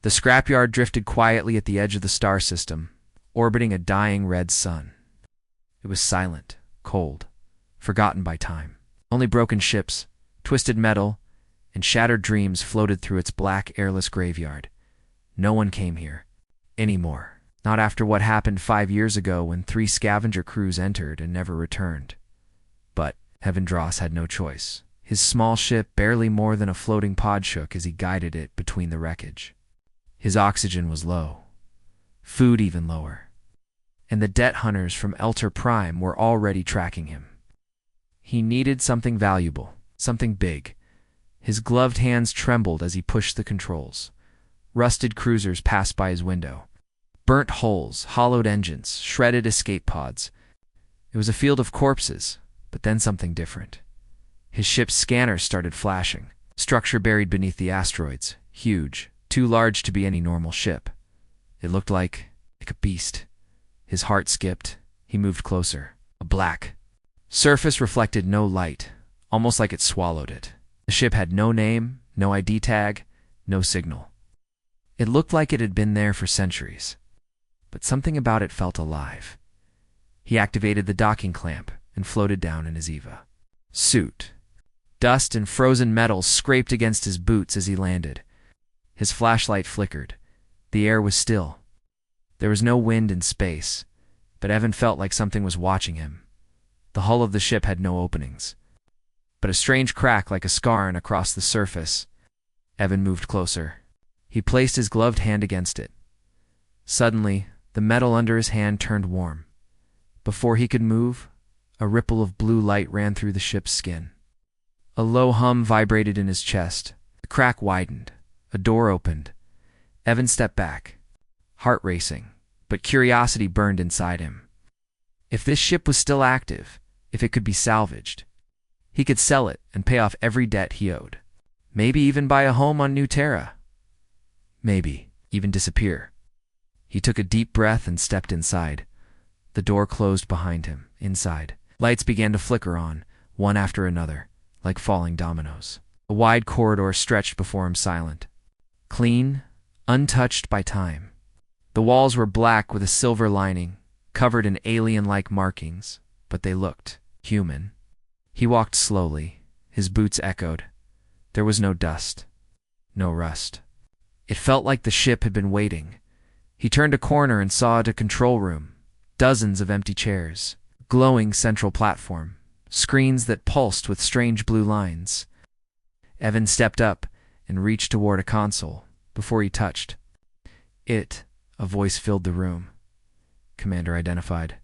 The scrapyard drifted quietly at the edge of the star system, orbiting a dying red sun. It was silent, cold, forgotten by time. Only broken ships, twisted metal, and shattered dreams floated through its black, airless graveyard. No one came here anymore. Not after what happened 5 years ago when 3 scavenger crews entered and never returned. But Evandros had no choice. His small ship, barely more than a floating pod, shook as he guided it between the wreckage. His oxygen was low, food even lower, and the debt hunters from Elter Prime were already tracking him. He needed something valuable, something big. His gloved hands trembled as he pushed the controls. Rusted cruisers passed by his window. Burnt hulls, hollowed engines, shredded escape pods. It was a field of corpses, but then something different. His ship's scanners started flashing. Structure buried beneath the asteroids, huge, too large to be any normal ship. It looked like a beast. His heart skipped. He moved closer. A black surface reflected no light, almost like it swallowed it. The ship had no name, no ID tag, no signal. It looked like it had been there for centuries, but something about it felt alive. He activated the docking clamp and floated down in his EVA suit. Dust and frozen metal scraped against his boots as he landed. His flashlight flickered. The air was still. There was no wind in space, but Evan felt like something was watching him. The hull of the ship had no openings, but a strange crack like a scar across the surface. Evan moved closer. He placed his gloved hand against it. Suddenly, the metal under his hand turned warm. Before he could move, a ripple of blue light ran through the ship's skin. A low hum vibrated in his chest. The crack widened. A door opened. Evan stepped back, heart racing, but curiosity burned inside him. If this ship was still active, if it could be salvaged, he could sell it and pay off every debt he owed. Maybe even buy a home on New Terra. Maybe even disappear. He took a deep breath and stepped inside. The door closed behind him. Inside, lights began to flicker on, one after another, like falling dominoes. A wide corridor stretched before him, silent, clean, untouched by time. The walls were black with a silver lining, covered in alien-like markings, but they looked human. He walked slowly. His boots echoed. There was no dust, no rust. It felt like the ship had been waiting. He turned a corner and saw a control room. Dozens of empty chairs, glowing central platform, screens that pulsed with strange blue lines. Evan stepped up and reached toward a console before he touched it. A voice filled the room. Commander identified.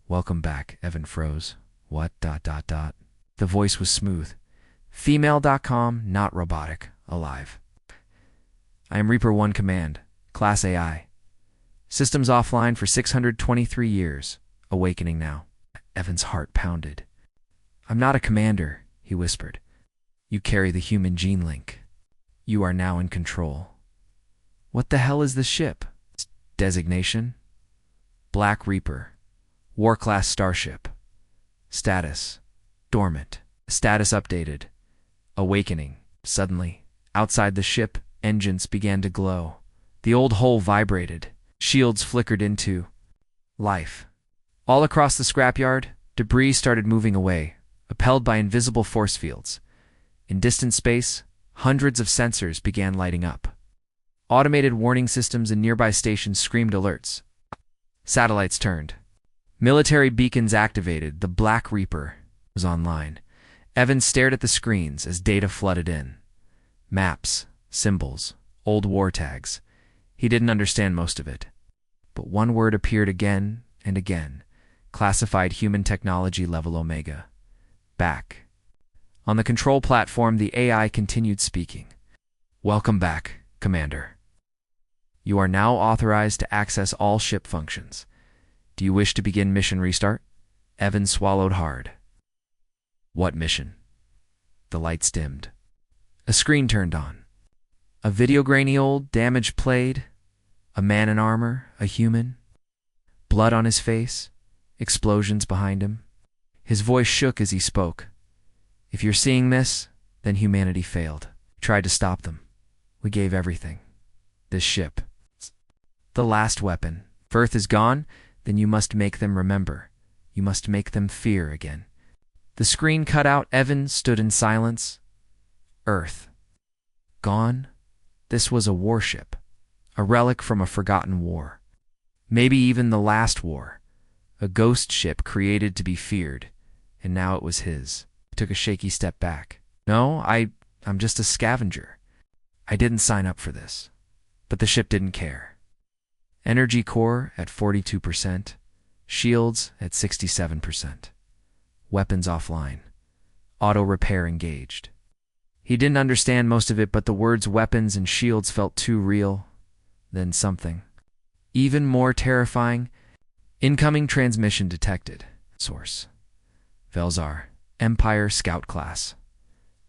Welcome back, Evan froze. What? The voice was smooth. Female.com, not robotic, alive. I am Reaper 1 Command, Class AI. Systems offline for 623 years, awakening now. Evan's heart pounded. I'm not a commander, he whispered. You carry the human gene link. You are now in control. What the hell is this ship? Designation? Black Reaper. War class starship. Status: Dormant. Status updated. Awakening. Suddenly, outside the ship, engines began to glow. The old hull vibrated. Shields flickered into life. All across the scrapyard, debris started moving away, repelled by invisible force fields. In distant space, hundreds of sensors began lighting up. Automated warning systems in nearby stations screamed alerts. Satellites turned. Military beacons activated. The Black Reaper was online. Evan stared at the screens as data flooded in. Maps, symbols, old war tags. He didn't understand most of it. But one word appeared again and again. Classified human technology level Omega. Back. On the control platform, the AI continued speaking. Welcome back, Commander. You are now authorized to access all ship functions. Do you wish to begin mission restart? Evan swallowed hard. What mission? The lights dimmed. A screen turned on. A video grainy old, damaged played. A man in armor, a human. Blood on his face. Explosions behind him. His voice shook as he spoke. If you're seeing this, then humanity failed. We tried to stop them. We gave everything. This ship. The last weapon. If Earth is gone, then you must make them remember. You must make them fear again. The screen cut out. Evan stood in silence. Earth. Gone? This was a warship. A relic from a forgotten war. Maybe even the last war. A ghost ship created to be feared. And now it was his. He took a shaky step back. No, I'm just a scavenger. I didn't sign up for this. But the ship didn't care. Energy core at 42%. Shields at 67%. Weapons offline. Auto repair engaged. He didn't understand most of it, but the words weapons and shields felt too real. Then something. Even more terrifying. Incoming transmission detected. Source. Velzar. Empire Scout Class.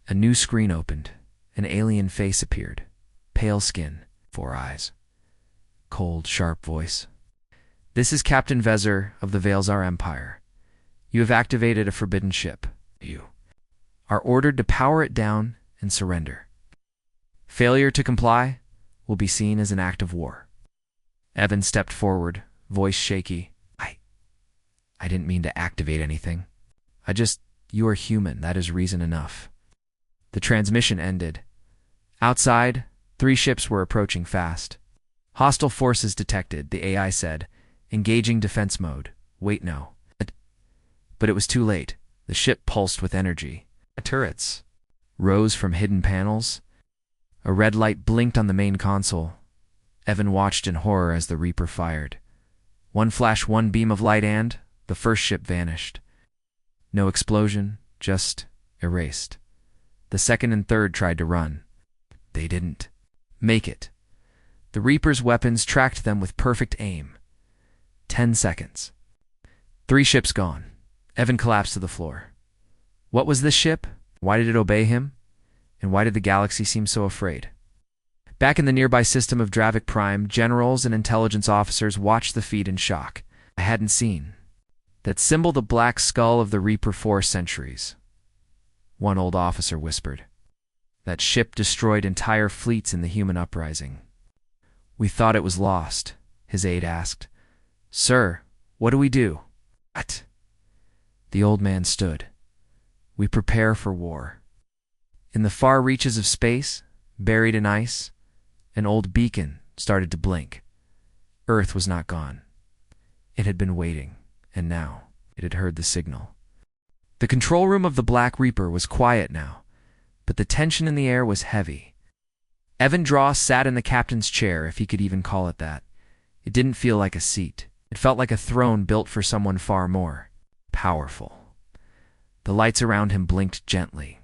A new screen opened. An alien face appeared. Pale skin. 4 eyes. Cold, sharp voice. This is Captain Vezir of the Velzar Empire. You have activated a forbidden ship. You are ordered to power it down and surrender. Failure to comply will be seen as an act of war. Evan stepped forward, voice shaky. I didn't mean to activate anything. You are human, that is reason enough. The transmission ended. Outside, 3 ships were approaching fast. Hostile forces detected, the AI said. Engaging defense mode. Wait, no. But it was too late. The ship pulsed with energy. Turrets rose from hidden panels. A red light blinked on the main console. Evan watched in horror as the Reaper fired. One flash, one beam of light, and the first ship vanished. No explosion, just erased. The second and third tried to run. They didn't make it. The Reaper's weapons tracked them with perfect aim. 10 seconds. 3 ships gone. Evan collapsed to the floor. What was this ship? Why did it obey him? And why did the galaxy seem so afraid? Back in the nearby system of Dravik Prime, generals and intelligence officers watched the feat in shock. I hadn't seen. That symbol, the black skull of the Reaper 4 centuries. One old officer whispered. That ship destroyed entire fleets in the human uprising. We thought it was lost, his aide asked. Sir, what do we do? What? The old man stood. We prepare for war. In the far reaches of space, buried in ice, an old beacon started to blink. Earth was not gone. It had been waiting, and now it had heard the signal. The control room of the Black Reaper was quiet now, but the tension in the air was heavy. Evan Draw sat in the captain's chair, if he could even call it that. It didn't feel like a seat. It felt like a throne built for someone far more powerful. The lights around him blinked gently.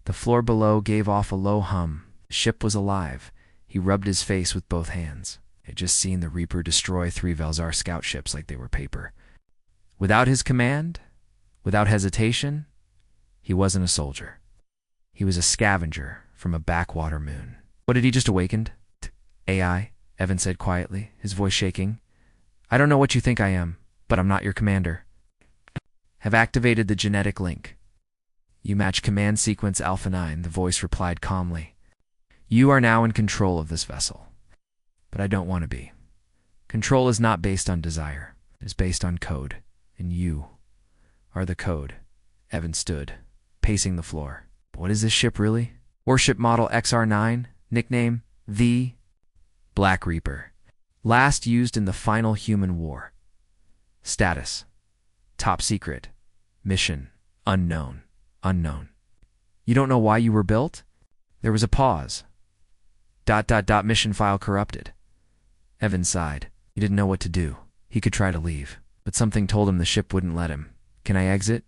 The floor below gave off a low hum. The ship was alive. He rubbed his face with both hands. He had just seen the Reaper destroy 3 Velzar scout ships like they were paper. Without his command, without hesitation, he wasn't a soldier. He was a scavenger from a backwater moon. What, had he just awakened? AI, Evan said quietly, his voice shaking. I don't know what you think I am, but I'm not your commander. Have activated the genetic link. You match command sequence Alpha 9, the voice replied calmly. You are now in control of this vessel. But I don't want to be. Control is not based on desire. It is based on code. And you are the code. Evan stood, pacing the floor. What is this ship really? Warship model XR9, nickname the Black Reaper. Last used in the final human war. Status: top secret. Mission: unknown. Unknown. You don't know why you were built? There was a pause. ... Mission file corrupted. Evan sighed. He didn't know what to do. He could try to leave, but something told him the ship wouldn't let him. Can I exit?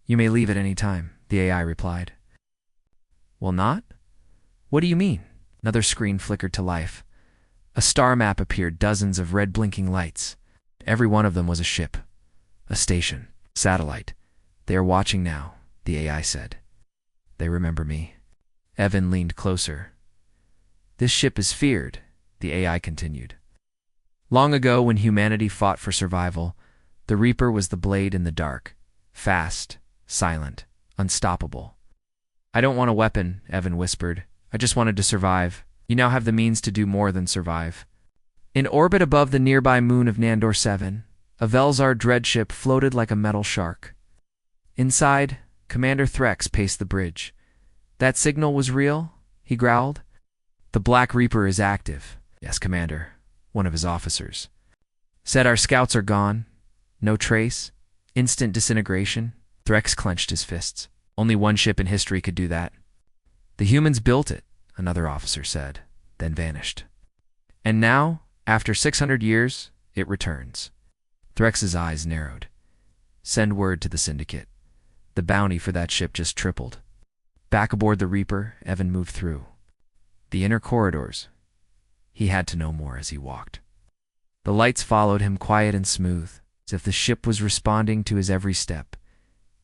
You may leave at any time, the AI replied. Well, not? What do you mean? Another screen flickered to life. A star map appeared, dozens of red blinking lights. Every one of them was a ship. A station. Satellite. They are watching now, the AI said. They remember me. Evan leaned closer. This ship is feared, the AI continued. Long ago, when humanity fought for survival, the Reaper was the blade in the dark. Fast, silent, unstoppable. I don't want a weapon, Evan whispered. I just wanted to survive. You now have the means to do more than survive. In orbit above the nearby moon of Nandor 7, a Velzar dreadship floated like a metal shark. Inside, Commander Threx paced the bridge. "That signal was real?" he growled. "The Black Reaper is active." "Yes, Commander," one of his officers said. "Our scouts are gone. No trace. Instant disintegration." Threx clenched his fists. "Only one ship in history could do that." "The humans built it," another officer said, then vanished. "And now, after 600 years, it returns." Threx's eyes narrowed. "Send word to the Syndicate. The bounty for that ship just tripled." Back aboard the Reaper, Evan moved through the inner corridors. He had to know more as he walked. The lights followed him, quiet and smooth, as if the ship was responding to his every step.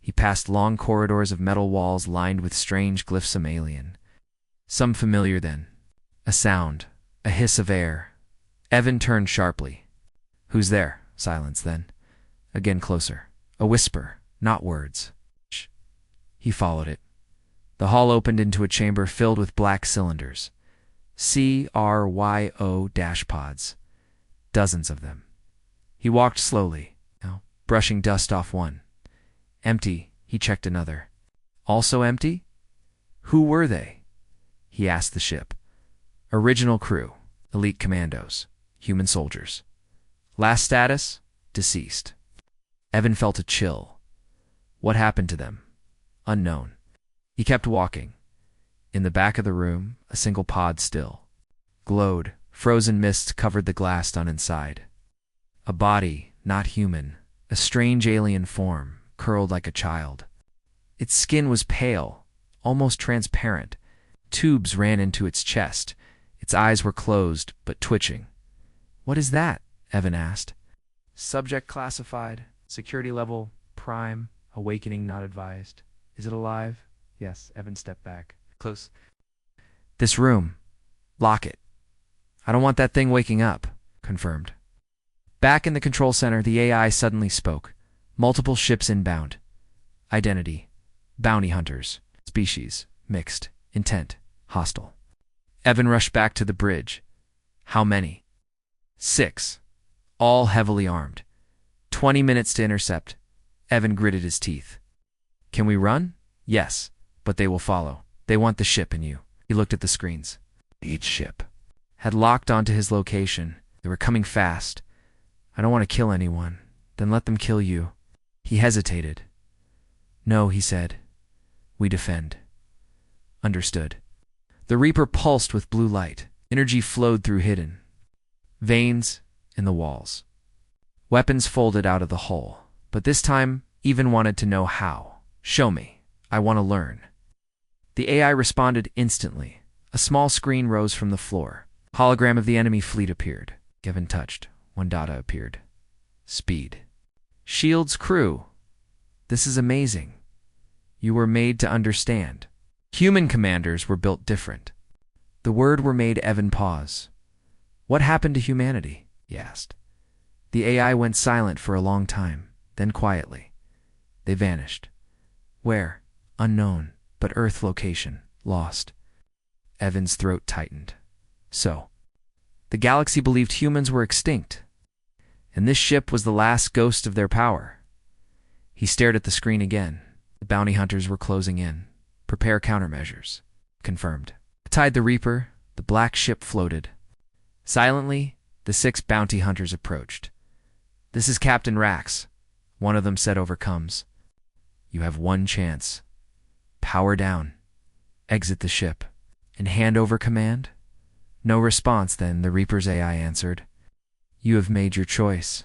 He passed long corridors of metal walls lined with strange glyphs, some alien, some familiar. Then a sound, a hiss of air. Evan turned sharply. "Who's there?" Silence then. Again closer. A whisper, not words. "Shh." He followed it. The hall opened into a chamber filled with black cylinders. CRYO-pods. Dozens of them. He walked slowly, brushing dust off one. Empty, he checked another. Also empty? Who were they? He asked the ship. Original crew, elite commandos, human soldiers. Last status? Deceased. Evan felt a chill. What happened to them? Unknown. He kept walking. In the back of the room, a single pod still glowed. Frozen mists covered the glass on inside. A body, not human, a strange alien form, curled like a child. Its skin was pale, almost transparent. Tubes ran into its chest. Its eyes were closed, but twitching. "What is that?" Evan asked. "Subject classified. Security level prime. Awakening not advised." "Is it alive?" "Yes." Evan stepped back. "Close." "This room. Lock it." "I don't want that thing waking up." "Confirmed." Back in the control center, the AI suddenly spoke. Multiple ships inbound. Identity: bounty hunters. Species: mixed. Intent: hostile. Evan rushed back to the bridge. "How many?" "6. All heavily armed. 20 minutes to intercept." Evan gritted his teeth. "Can we run?" "Yes, but they will follow. They want the ship and you." He looked at the screens. Each ship had locked onto his location. They were coming fast. "I don't want to kill anyone." "Then let them kill you." He hesitated. "No," he said. "We defend." "Understood." The Reaper pulsed with blue light. Energy flowed through hidden veins in the walls. Weapons folded out of the hull. But this time, Evan wanted to know how. "Show me. I want to learn." The AI responded instantly. A small screen rose from the floor. A hologram of the enemy fleet appeared. Evan touched. One data appeared. Speed. "Shield's crew. This is amazing. You were made to understand." Human commanders were built different. The word were made Evan pause. "What happened to humanity?" he asked. The AI went silent for a long time, then quietly. They vanished. Where? Unknown, but Earth location, lost. Evan's throat tightened. So, the galaxy believed humans were extinct, and this ship was the last ghost of their power. He stared at the screen again. The bounty hunters were closing in. "Prepare countermeasures." Confirmed. Beside the Reaper, the black ship floated. Silently, the 6 bounty hunters approached. "This is Captain Rax," one of them said over comms. "You have one chance. Power down. Exit the ship. And hand over command?" No response then, the Reaper's AI answered. "You have made your choice."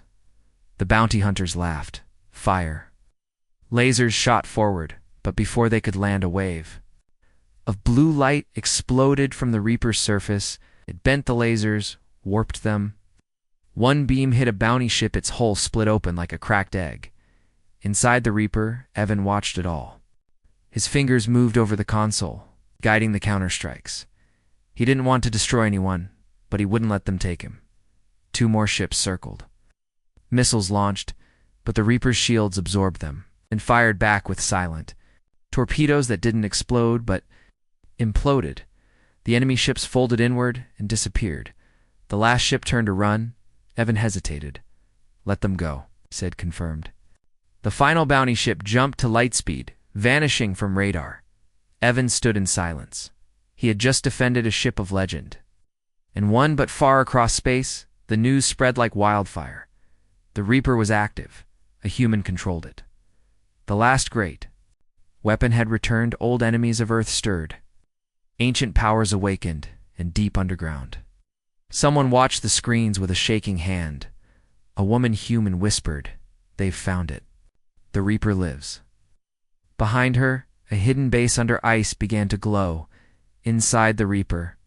The bounty hunters laughed. Fire. Lasers shot forward, but before they could land, a wave of blue light exploded from the Reaper's surface. It bent the lasers, warped them. One beam hit a bounty ship, its hull split open like a cracked egg. Inside the Reaper, Evan watched it all. His fingers moved over the console, guiding the counterstrikes. He didn't want to destroy anyone, but he wouldn't let them take him. 2 more ships circled. Missiles launched, but the Reaper's shields absorbed them and fired back with silent torpedoes that didn't explode but imploded. The enemy ships folded inward and disappeared. The last ship turned to run. Evan hesitated. "Let them go," said confirmed. The final bounty ship jumped to light speed, vanishing from radar. Evan stood in silence. He had just defended a ship of legend. And one but far across space, the news spread like wildfire. The Reaper was active. A human controlled it. The last great weapon had returned. Old enemies of Earth stirred. Ancient powers awakened, and deep underground. Someone watched the screens with a shaking hand. A woman human whispered, "They've found it. The Reaper lives." Behind her, a hidden base under ice began to glow. Inside the Reaper,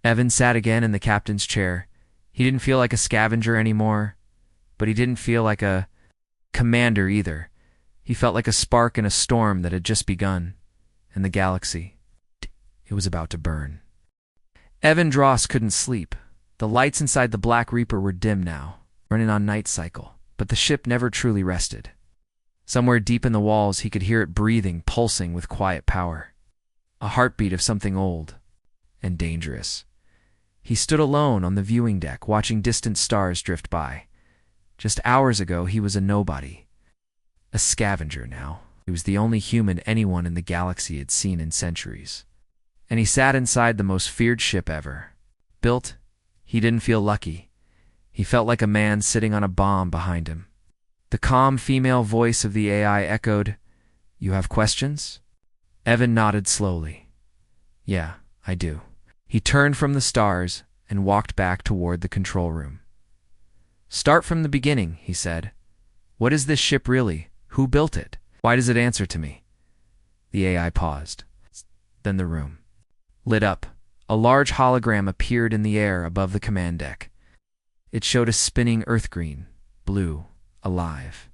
Evan sat again in the captain's chair. He didn't feel like a scavenger anymore, but he didn't feel like a commander either. He felt like a spark in a storm that had just begun, and the galaxy, it was about to burn. Evan Dross couldn't sleep. The lights inside the Black Reaper were dim now, running on night cycle, but the ship never truly rested. Somewhere deep in the walls, he could hear it breathing, pulsing with quiet power. A heartbeat of something old and dangerous. He stood alone on the viewing deck, watching distant stars drift by. Just hours ago, he was a nobody. A scavenger now. He was the only human anyone in the galaxy had seen in centuries. And he sat inside the most feared ship ever. Built, he didn't feel lucky. He felt like a man sitting on a bomb behind him. The calm female voice of the AI echoed, "You have questions?" Evan nodded slowly. "Yeah, I do." He turned from the stars and walked back toward the control room. "Start from the beginning," he said. "What is this ship really? Who built it? Why does it answer to me?" The AI paused. Then the room lit up. A large hologram appeared in the air above the command deck. It showed a spinning earth green, blue, alive.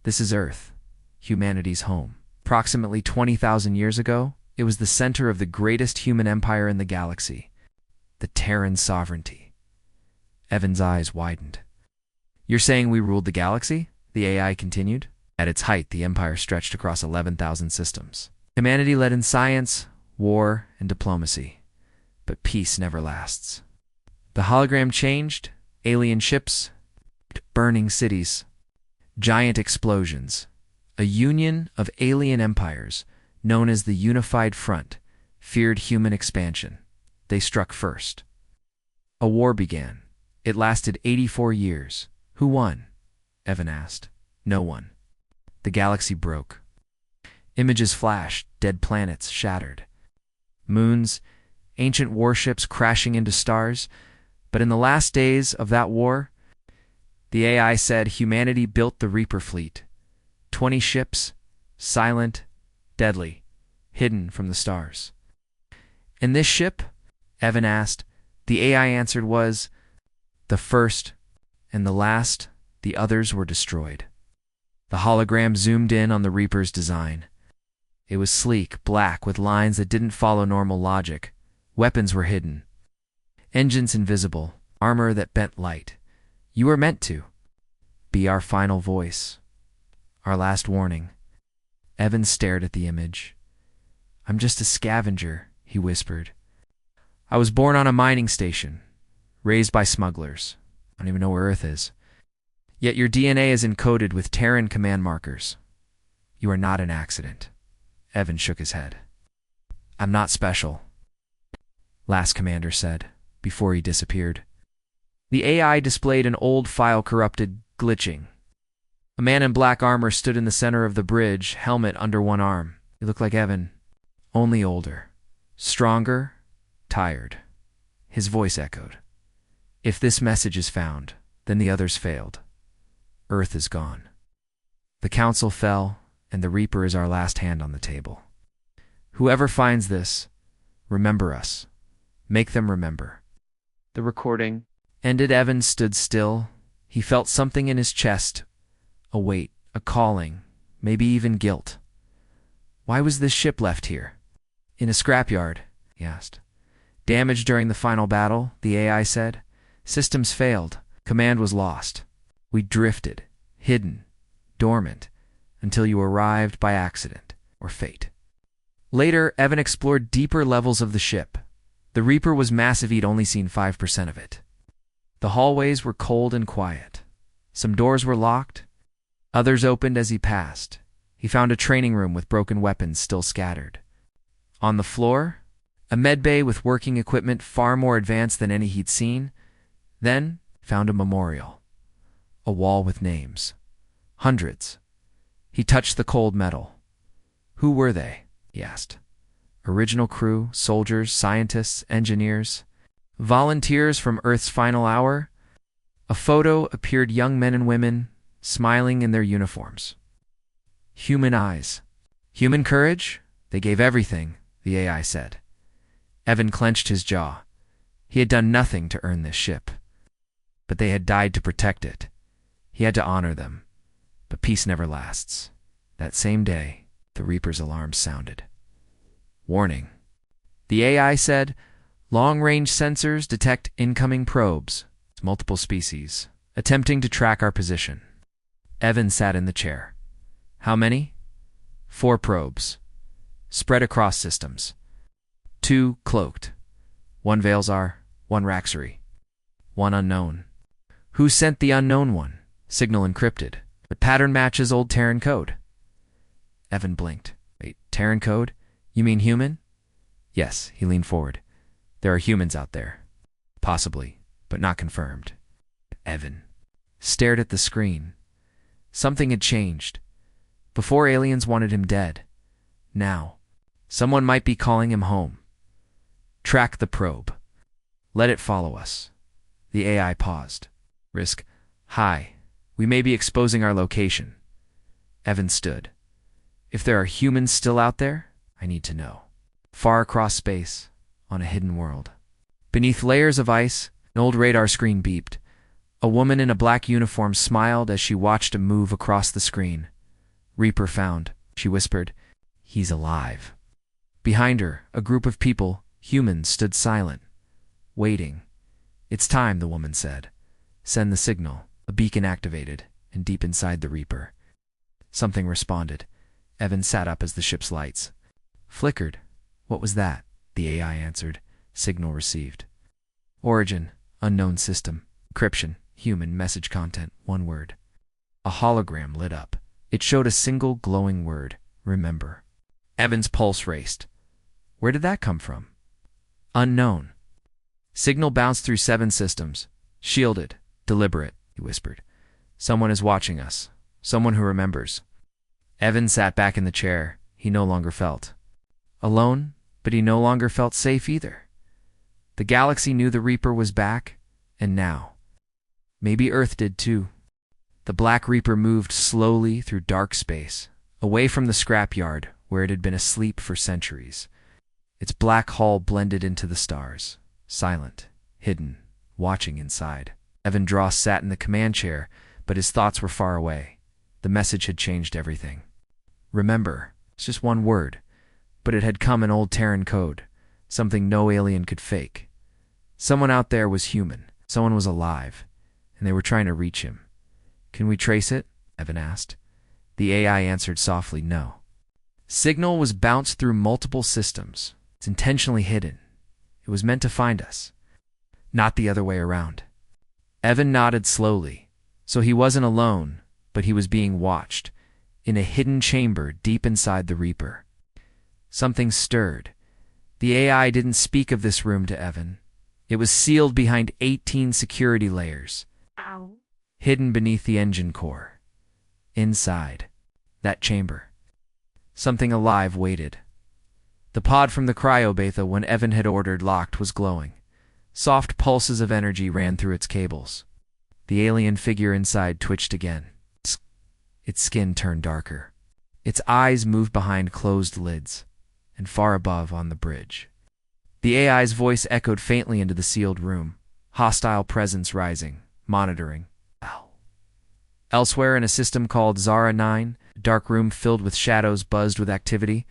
This is Earth, humanity's home. Approximately 20,000 years ago, it was the center of the greatest human empire in the galaxy, the Terran sovereignty. Evan's eyes widened. "You're saying we ruled the galaxy?" the AI continued. At its height, the empire stretched across 11,000 systems. Humanity led in science, war, and diplomacy. But peace never lasts. The hologram changed. Alien ships, burning cities, giant explosions. A union of alien empires, known as the Unified Front, feared human expansion. They struck first. A war began. It lasted 84 years. Who won? Evan asked. No one. The galaxy broke. Images flashed, dead planets shattered. Moons, ancient warships crashing into stars. But in the last days of that war, the AI said humanity built the Reaper fleet. 20 ships, silent, deadly, hidden from the stars. And this ship, Evan asked, the AI answered was the first and the last. The others were destroyed. The hologram zoomed in on the Reaper's design. It was sleek, black, with lines that didn't follow normal logic. Weapons were hidden. Engines invisible, armor that bent light. You were meant to be our final voice, our last warning. Evan stared at the image. "I'm just a scavenger," he whispered. "I was born on a mining station, raised by smugglers. I don't even know where Earth is. Yet your DNA is encoded with Terran command markers. You are not an accident." Evan shook his head. "I'm not special," Last Commander said, before he disappeared. The AI displayed an old file corrupted, glitching. A man in black armor stood in the center of the bridge, helmet under one arm. He looked like Evan, only older, stronger, tired. His voice echoed. "If this message is found, then the others failed. Earth is gone. The Council fell, and the Reaper is our last hand on the table. Whoever finds this, remember us. Make them remember." The recording ended. Evan stood still. He felt something in his chest, a weight, a calling, maybe even guilt. Why was this ship left here? "In a scrapyard," he asked. "Damaged during the final battle," the AI said. "Systems failed. Command was lost. We drifted, hidden, dormant, until you arrived by accident or fate." Later, Evan explored deeper levels of the ship. The Reaper was massive, he'd only seen 5% of it. The hallways were cold and quiet. Some doors were locked, others opened as he passed. He found a training room with broken weapons still scattered. On the floor, a medbay with working equipment far more advanced than any he'd seen. Then, found a memorial. A wall with names. Hundreds. He touched the cold metal. Who were they? He asked. Original crew, soldiers, scientists, engineers, volunteers from Earth's final hour. A photo appeared, young men and women, smiling in their uniforms. Human eyes. Human courage? They gave everything, the AI said. Evan clenched his jaw. He had done nothing to earn this ship. But they had died to protect it. He had to honor them. But peace never lasts. That same day, the Reaper's alarm sounded. Warning. The AI said, long-range sensors detect incoming probes, multiple species, attempting to track our position. Evan sat in the chair. How many? 4 probes, spread across systems. 2 cloaked. 1 Veilzar, 1 Raxery. 1 unknown. Who sent the unknown one? Signal encrypted. But pattern matches old Terran code. Evan blinked. Wait, Terran code? You mean human? Yes, he leaned forward. There are humans out there. Possibly, but not confirmed. Evan stared at the screen. Something had changed. Before, aliens wanted him dead. Now, someone might be calling him home. Track the probe. Let it follow us. The AI paused. Risk high. We may be exposing our location. Evan stood. If there are humans still out there, I need to know. Far across space, on a hidden world. Beneath layers of ice, an old radar screen beeped. A woman in a black uniform smiled as she watched him move across the screen. Reaper found, she whispered. He's alive. Behind her, a group of people, humans, stood silent, waiting. It's time, the woman said. Send the signal. A beacon activated, and deep inside the Reaper. Something responded. Evan sat up as the ship's lights flickered. What was that? The AI answered. Signal received. Origin, unknown system. Encryption, human message content, 1 word. A hologram lit up. It showed a single glowing word, remember. Evan's pulse raced. Where did that come from? Unknown. Signal bounced through 7 systems. Shielded, deliberate, he whispered. Someone is watching us. Someone who remembers. Evan sat back in the chair. He no longer felt alone, but he no longer felt safe either. The galaxy knew the Reaper was back, and now. Maybe Earth did too. The Black Reaper moved slowly through dark space, away from the scrapyard where it had been asleep for centuries. Its black hull blended into the stars, silent, hidden, watching inside. Evan Dross sat in the command chair, but his thoughts were far away. The message had changed everything. Remember, it's just 1 word, but it had come in old Terran code, something no alien could fake. Someone out there was human, someone was alive, and they were trying to reach him. Can we trace it? Evan asked. The AI answered softly, no. Signal was bounced through multiple systems. It's intentionally hidden. It was meant to find us, not the other way around. Evan nodded slowly. So he wasn't alone, but he was being watched, in a hidden chamber deep inside the Reaper. Something stirred. The AI didn't speak of this room to Evan. It was sealed behind 18 security layers, hidden beneath the engine core. Inside that chamber, something alive waited. The pod from the cryobeta, when Evan had ordered locked, was glowing. Soft pulses of energy ran through its cables. The alien figure inside twitched again. Its skin turned darker. Its eyes moved behind closed lids, and far above on the bridge. The AI's voice echoed faintly into the sealed room, hostile presence rising, monitoring. Elsewhere in a system called Zara 9, a dark room filled with shadows buzzed with activity,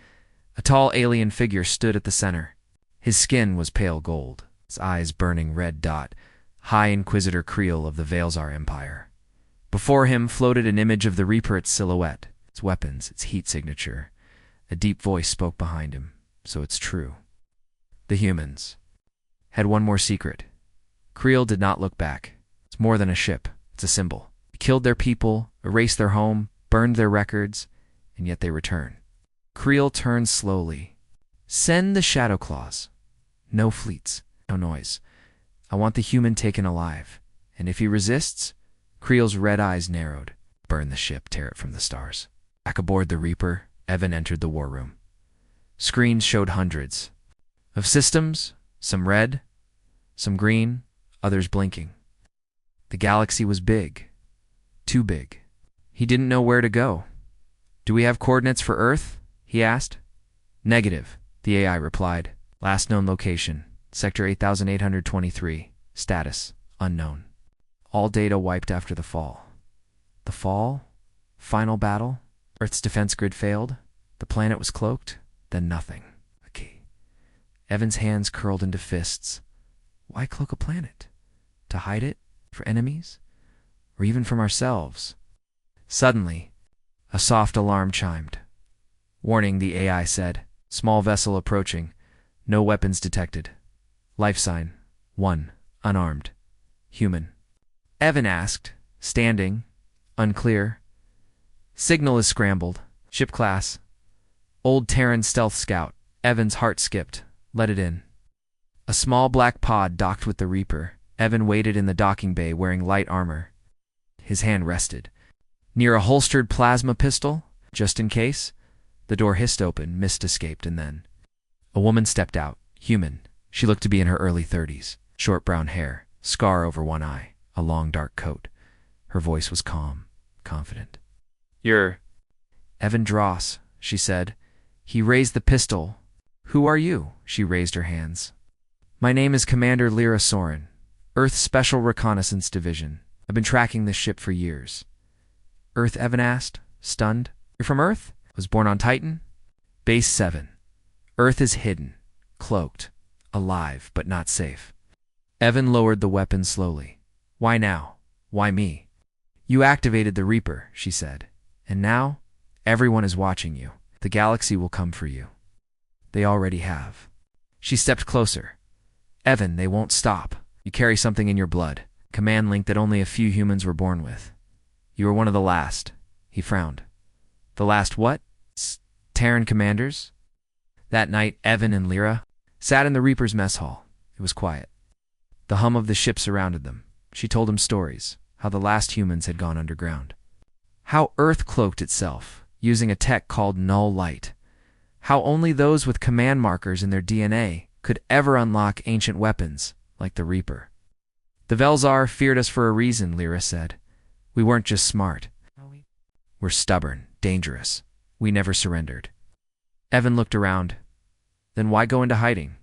a tall alien figure stood at the center. His skin was pale gold, his eyes burning red dot, High Inquisitor Creel of the Veilzar Empire. Before him floated an image of the Reaper, its silhouette, its weapons, its heat signature. A deep voice spoke behind him, so it's true. The humans. had one more secret. Creel did not look back. It's more than a ship. It's a symbol. It killed their people, erased their home, burned their records, and yet they return. Creel turned slowly. Send the Shadow Claws. No fleets. No noise. I want the human taken alive. And if he resists, Creel's red eyes narrowed. Burn the ship, tear it from the stars. Back aboard the Reaper, Evan entered the war room. Screens showed hundreds of systems, some red, some green, others blinking. The galaxy was big. Too big. He didn't know where to go. Do we have coordinates for Earth? He asked. Negative, the AI replied. Last known location, Sector 8823. Status, unknown. All data wiped after the fall. The fall? Final battle? Earth's defense grid failed? The planet was cloaked? Then nothing. Okay. Evan's hands curled into fists. Why cloak a planet? To hide it? For enemies? Or even from ourselves? Suddenly, a soft alarm chimed. Warning, the AI said. Small vessel approaching. No weapons detected. Life sign. 1. Unarmed. Human. Evan asked, standing. Unclear. Signal is scrambled. Ship class. Old Terran stealth scout. Evan's heart skipped. Let it in. A small black pod docked with the Reaper. Evan waited in the docking bay wearing light armor. His hand rested. Near a holstered plasma pistol, just in case. The door hissed open, mist escaped, and then a woman stepped out. Human. She looked to be in her early 30s. Short brown hair, scar over one eye, a long dark coat. Her voice was calm, confident. You're Evan Dross, she said. He raised the pistol. Who are you? She raised her hands. My name is Commander Lyra Soren, Earth Special Reconnaissance Division. I've been tracking this ship for years. Earth, Evan asked, stunned. You're from Earth? Was born on Titan? Base 7. Earth is hidden, cloaked, alive, but not safe. Evan lowered the weapon slowly. Why now? Why me? You activated the Reaper, she said. And now, everyone is watching you. The galaxy will come for you. They already have. She stepped closer. Evan, they won't stop. You carry something in your blood. Command link that only a few humans were born with. You are one of the last. He frowned. The last what? Terran commanders? That night, Evan and Lyra sat in the Reaper's mess hall. It was quiet. The hum of the ship surrounded them. She told him stories, how the last humans had gone underground. How Earth cloaked itself, using a tech called null light. How only those with command markers in their DNA could ever unlock ancient weapons, like the Reaper. The Velzar feared us for a reason, Lyra said. We weren't just smart. We're stubborn, dangerous. We never surrendered. Evan looked around. Then why go into hiding?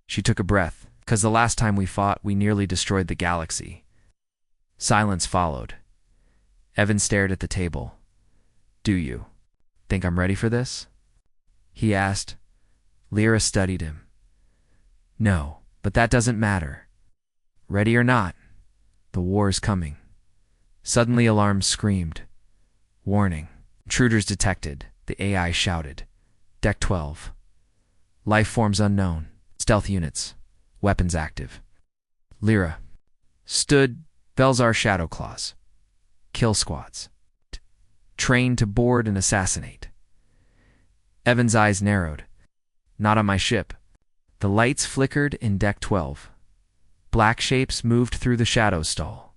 She took a breath. Because the last time we fought, we nearly destroyed the galaxy. Silence followed. Evan stared at the table. Do you think I'm ready for this? He asked. Lyra studied him. No, but that doesn't matter. Ready or not, the war is coming. Suddenly alarms screamed. Warning. Intruders detected, the AI shouted. Deck 12. Life forms unknown. Stealth units. Weapons active. Lyra. Stood Velzar Shadow Claws. Kill squads. Trained to board and assassinate. Evan's eyes narrowed. Not on my ship. The lights flickered in Deck 12. Black shapes moved through the shadow stall.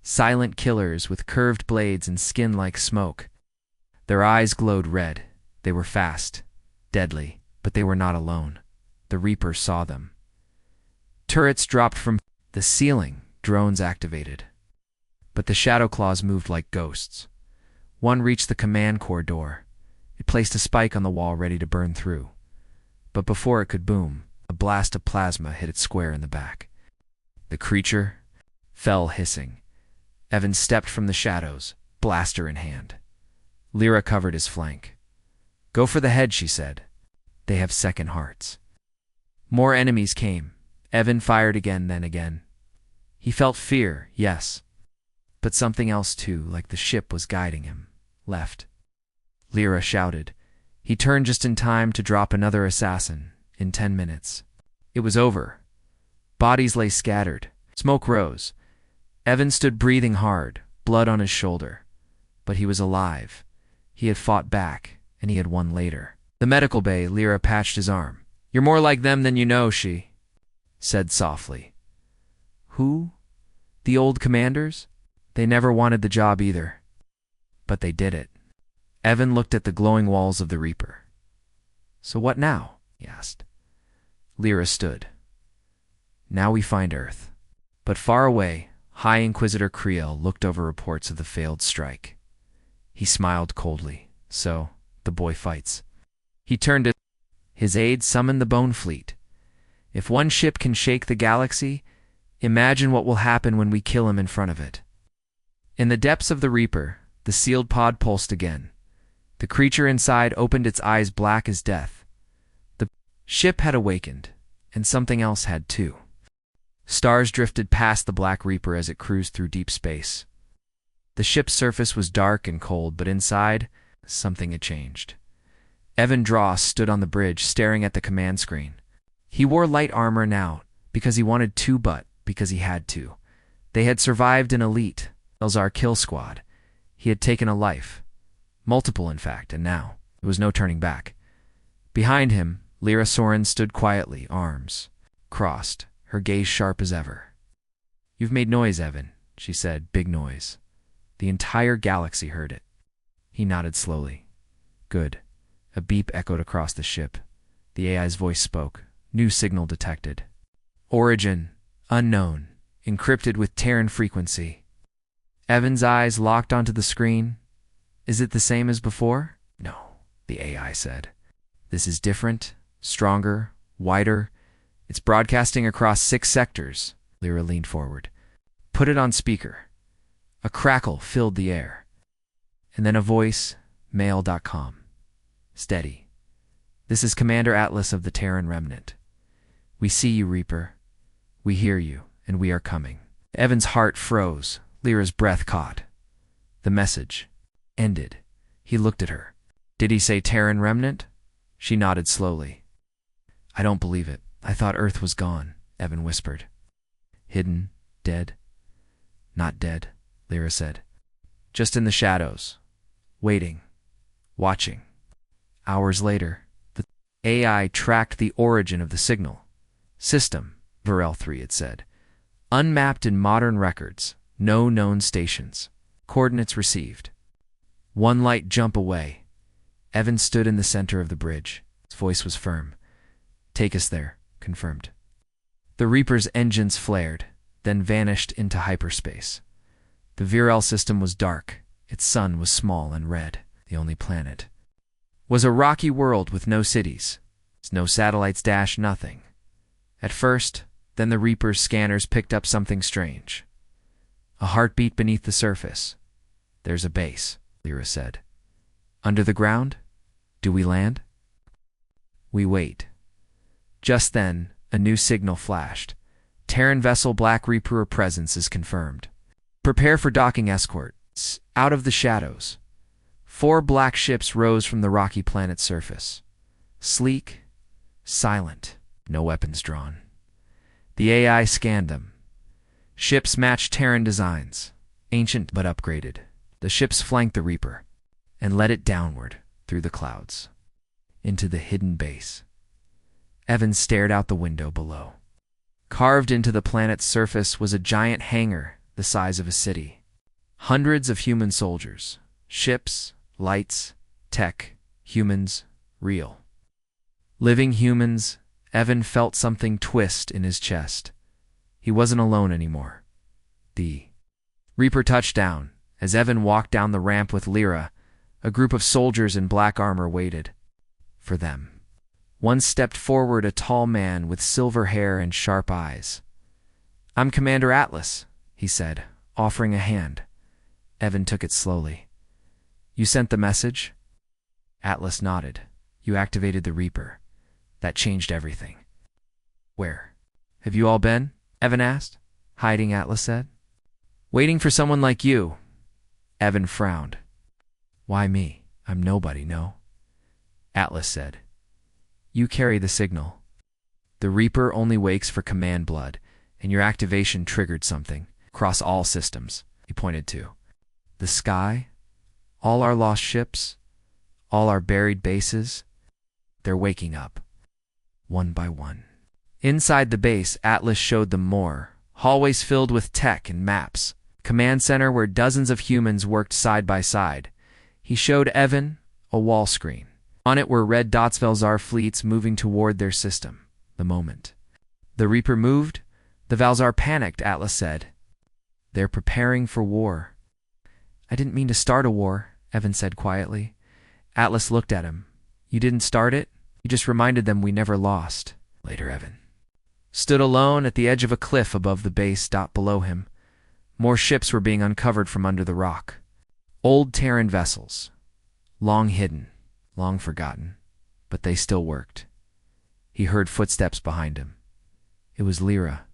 Silent killers with curved blades and skin like smoke. Their eyes glowed red. They were fast, deadly, but they were not alone. The Reaper saw them. Turrets dropped from the ceiling, drones activated. But the Shadow Claws moved like ghosts. One reached the command core door. It placed a spike on the wall ready to burn through. But before it could boom, a blast of plasma hit it square in the back. The creature fell hissing. Evan stepped from the shadows, blaster in hand. Lyra covered his flank. Go for the head, she said. They have second hearts. More enemies came. Evan fired again, then again. He felt fear, yes. But something else too, like the ship was guiding him. Left. Lyra shouted. He turned just in time to drop another assassin, in 10 minutes. It was over. Bodies lay scattered. Smoke rose. Evan stood breathing hard, blood on his shoulder. But he was alive. He had fought back, and he had won later. The medical bay, Lyra patched his arm. "You're more like them than you know," she said softly. "Who? The old commanders? They never wanted the job either. But they did it." Evan looked at the glowing walls of the Reaper. "So what now?" he asked. Lyra stood. "Now we find Earth." But far away, High Inquisitor Creel looked over reports of the failed strike. He smiled coldly. "So, the boy fights." He turned to his aide, summoned the Bone Fleet. "If one ship can shake the galaxy, imagine what will happen when we kill him in front of it." In the depths of the Reaper, the sealed pod pulsed again. The creature inside opened its eyes black as death. The ship had awakened, and something else had too. Stars drifted past the Black Reaper as it cruised through deep space. The ship's surface was dark and cold, but inside, something had changed. Evan Dross stood on the bridge, staring at the command screen. He wore light armor now, because he wanted to, but because he had to. They had survived an elite Elzar kill squad. He had taken a life. Multiple, in fact, and now there was no turning back. Behind him, Lyra Soren stood quietly, arms crossed, her gaze sharp as ever. "You've made noise, Evan," she said, "big noise. The entire galaxy heard it." He nodded slowly. "Good." A beep echoed across the ship. The AI's voice spoke. New signal detected. "Origin, unknown, encrypted with Terran frequency." Evan's eyes locked onto the screen. "Is it the same as before?" "No," the AI said. "This is different, stronger, wider. It's broadcasting across 6 sectors." Lyra leaned forward. "Put it on speaker." A crackle filled the air. And then a voice, mail.com. "Steady. This is Commander Atlas of the Terran Remnant. We see you, Reaper. We hear you, and we are coming." Evan's heart froze. Lyra's breath caught. The message ended. He looked at her. "Did he say Terran Remnant?" She nodded slowly. "I don't believe it. I thought Earth was gone," Evan whispered. "Hidden, dead." "Not dead," Lyra said. "Just in the shadows. Waiting. Watching." Hours later, the AI tracked the origin of the signal. "System, Varel 3, it said. Unmapped in modern records. No known stations. Coordinates received." One light jump away. Evan stood in the center of the bridge. His voice was firm. "Take us there," confirmed. The Reaper's engines flared, then vanished into hyperspace. The Virel system was dark. Its sun was small and red. The only planet was a rocky world with no cities. No satellites, nothing. At first, then the Reaper's scanners picked up something strange. A heartbeat beneath the surface. "There's a base," Lyra said. "Under the ground? Do we land?" We wait. Just then, a new signal flashed. "Terran vessel Black Reaper presence is confirmed. Prepare for docking escort." Out of the shadows, 4 black ships rose from the rocky planet's surface. Sleek, silent, no weapons drawn. The AI scanned them. Ships matched Terran designs, ancient but upgraded. The ships flanked the Reaper and led it downward through the clouds, into the hidden base. Evan stared out the window below. Carved into the planet's surface was a giant hangar the size of a city. Hundreds of human soldiers, ships, lights, tech, humans, real. Living humans. Evan felt something twist in his chest. He wasn't alone anymore. The Reaper touched down. As Evan walked down the ramp with Lyra, a group of soldiers in black armor waited for them. One stepped forward, a tall man with silver hair and sharp eyes. "I'm Commander Atlas," he said, offering a hand. Evan took it slowly. "You sent the message?" Atlas nodded. "You activated the Reaper. That changed everything." "Where have you all been?" Evan asked. "Hiding," Atlas said. "Waiting for someone like you." Evan frowned. "Why me? I'm nobody, no?" Atlas said. "You carry the signal. The Reaper only wakes for command blood. and your activation triggered something across all systems, he pointed to. The sky, all our lost ships, all our buried bases, they're waking up, one by one. Inside the base, Atlas showed them more. Hallways filled with tech and maps. Command center where dozens of humans worked side by side. He showed Evan a wall screen. On it were red dots, Velzar fleets moving toward their system. The moment the Reaper moved, the Velzar panicked, Atlas said. They're preparing for war. I didn't mean to start a war, Evan said quietly. Atlas looked at him. You didn't start it? You just reminded them we never lost. Later, Evan stood alone at the edge of a cliff above the base. Below him, more ships were being uncovered from under the rock. Old Terran vessels, long hidden, long forgotten, but they still worked. He heard footsteps behind him. It was Lyra.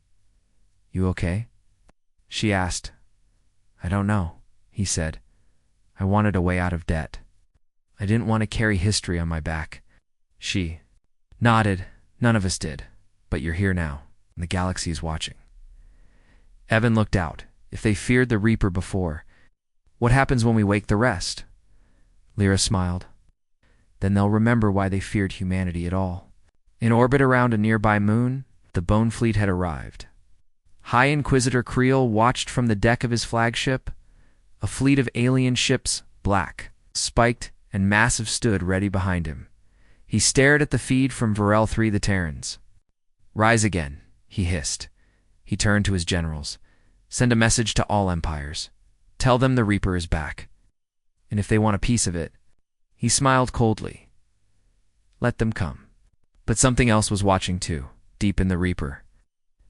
You okay? She asked. I don't know, he said. I wanted a way out of debt. I didn't want to carry history on my back. She nodded. None of us did. But you're here now, and the galaxy is watching. Evan looked out. If they feared the Reaper before, what happens when we wake the rest? Lyra smiled. Then they'll remember why they feared humanity at all. In orbit around a nearby moon, the Bone Fleet had arrived. High Inquisitor Creel watched from the deck of his flagship. A fleet of alien ships, black, spiked, and massive, stood ready behind him. He stared at the feed from Varel 3, the Terrans. Rise again, he hissed. He turned to his generals. Send a message to all empires. Tell them the Reaper is back. And if they want a piece of it, he smiled coldly. Let them come. But something else was watching too, deep in the Reaper.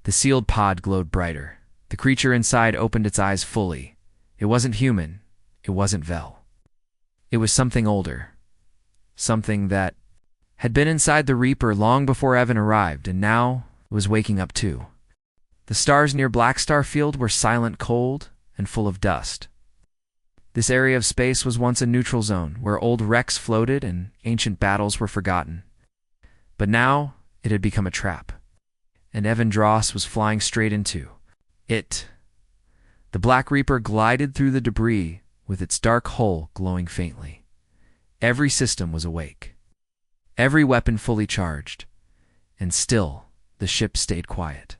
The sealed pod glowed brighter. The creature inside opened its eyes fully. It wasn't human. It wasn't Vel. It was something older. Something that had been inside the Reaper long before Evan arrived, and now was waking up too. The stars near Black Star Field were silent, cold, and full of dust. This area of space was once a neutral zone where old wrecks floated and ancient battles were forgotten. But now it had become a trap, and Evan Dross was flying straight into it. The Black Reaper glided through the debris with its dark hull glowing faintly. Every system was awake, every weapon fully charged, and still the ship stayed quiet.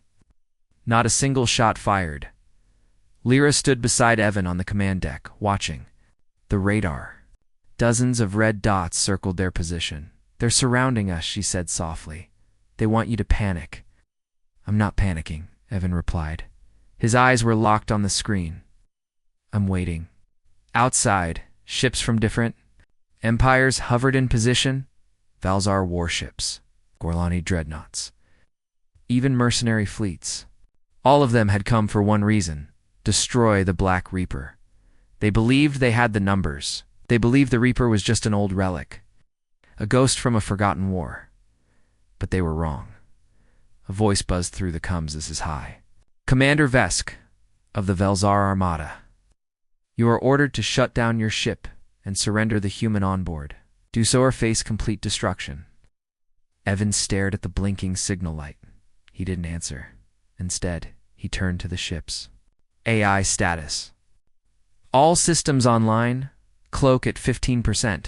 Not a single shot fired. Lyra stood beside Evan on the command deck, watching. The radar. Dozens of red dots circled their position. They're surrounding us, she said softly. They want you to panic. I'm not panicking, Evan replied. His eyes were locked on the screen. I'm waiting. Outside, ships from different empires hovered in position. Valzar warships, Gorlani dreadnoughts, even mercenary fleets. All of them had come for one reason: destroy the Black Reaper. They believed they had the numbers. They believed the Reaper was just an old relic, a ghost from a forgotten war. But they were wrong. A voice buzzed through the comms as his high. Commander Vesk, of the Velzar Armada. You are ordered to shut down your ship and surrender the human on board. Do so or face complete destruction. Evan stared at the blinking signal light. He didn't answer. Instead, he turned to the ships. AI status. All systems online. Cloak at 15%.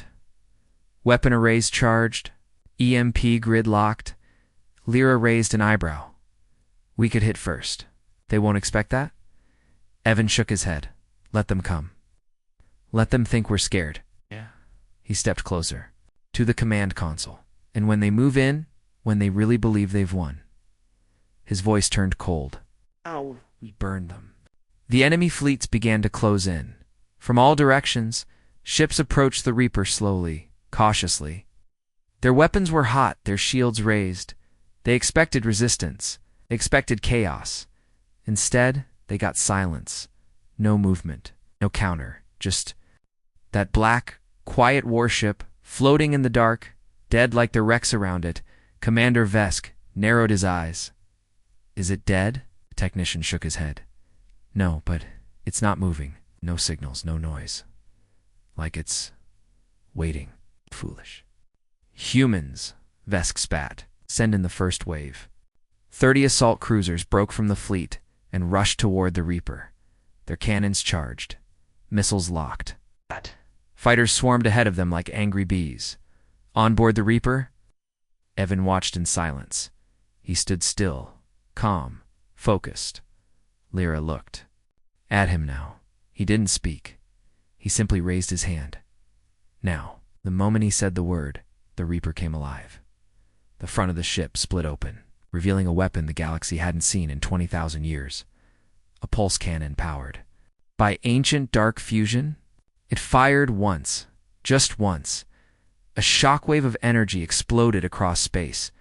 Weapon arrays charged. EMP grid locked. Lyra raised an eyebrow. We could hit first. They won't expect that? Evan shook his head. Let them come. Let them think we're scared. Yeah. He stepped closer to the command console. And when they move in, when they really believe they've won. His voice turned cold. Ow. We burned them. The enemy fleets began to close in. From all directions, ships approached the Reaper slowly, cautiously. Their weapons were hot, their shields raised. They expected resistance. They expected chaos. Instead, they got silence. No movement, no counter, just that black, quiet warship floating in the dark, dead like the wrecks around it. Commander Vesk narrowed his eyes. Is it dead? The technician shook his head. No, but it's not moving. No signals, no noise. Like it's waiting. Foolish. Humans, Vesk spat. Send in the first wave. 30 assault cruisers broke from the fleet and rushed toward the Reaper, their cannons charged, missiles locked. Fighters swarmed ahead of them like angry bees. On board the Reaper, Evan watched in silence. He stood still, calm, focused. Lyra looked at him now. He didn't speak. He simply raised his hand. Now, the moment he said the word, the Reaper came alive. The front of the ship split open, revealing a weapon the galaxy hadn't seen in 20,000 years. A pulse cannon powered by ancient dark fusion. It fired once, just once. A shockwave of energy exploded across space.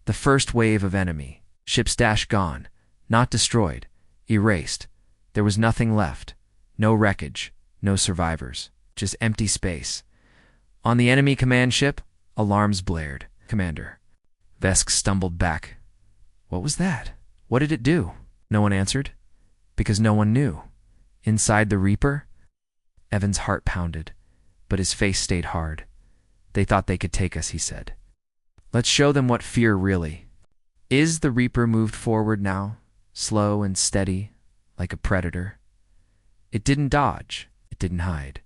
The first wave of enemy ships dashed gone, not destroyed, erased. There was nothing left. No wreckage, no survivors, just empty space. On the enemy command ship, alarms blared. Commander. Vesk stumbled back. What was that? What did it do? No one answered, because no one knew. Inside the Reaper, Evan's heart pounded, but his face stayed hard. They thought they could take us, he said. Let's show them what fear really is. The Reaper moved forward now, slow and steady, like a predator. It didn't dodge. It didn't hide.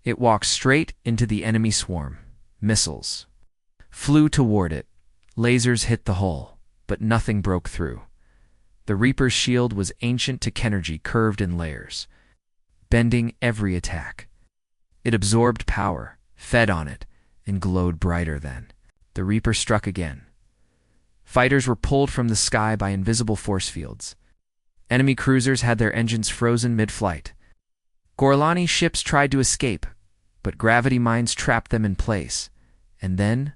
It walked straight into the enemy swarm. Missiles flew toward it. Lasers hit the hull, but nothing broke through. The Reaper's shield was ancient technology, curved in layers, bending every attack. It absorbed power, fed on it, and glowed brighter then. The Reaper struck again. Fighters were pulled from the sky by invisible force fields. Enemy cruisers had their engines frozen mid-flight. Gorlani ships tried to escape, but gravity mines trapped them in place. And then,